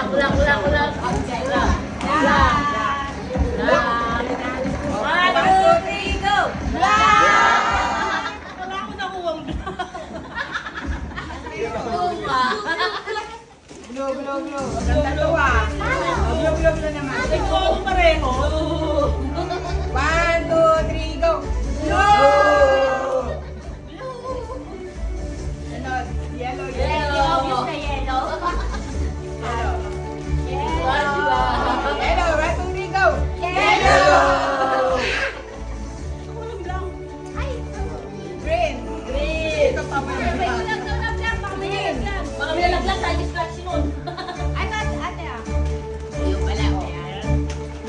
Ulang. Ulang. One, two, three, go! Wala ko nakuwang Blow. Ganda to ah. Blow naman. Ikaw ako pareho. 1, 2, 3, go! Blow! Ano? Yellow. Yellow. Yellow. 1, 2, 3, go! Ako lang lang. Green. Ito pa ba yung Baka may nalaglag tayo distraction nun. Ayun pala.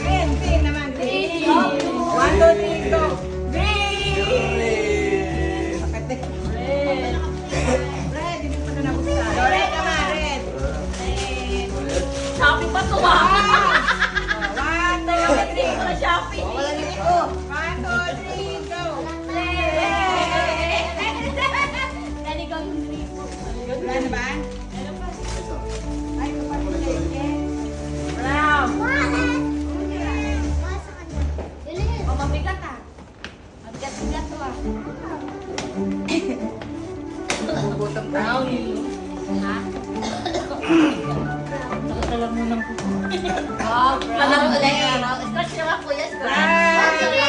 Green naman. Green. 1, 2, 3, go! Green! Bakit eh? Red, hindi pa na nabuksan. Red naman, red. Shopping pa to ha. 1, 2, 3. Wala shopping. 1, 2, 3, go! Wala na ba? Ay, kapatid na yun. Brown. Oh, mabigat ah. Mabigat to ah. Gutom tayo. Brown. Ha? Alam mo nang Wow, brown. Scratch na nga po, yes. Brown.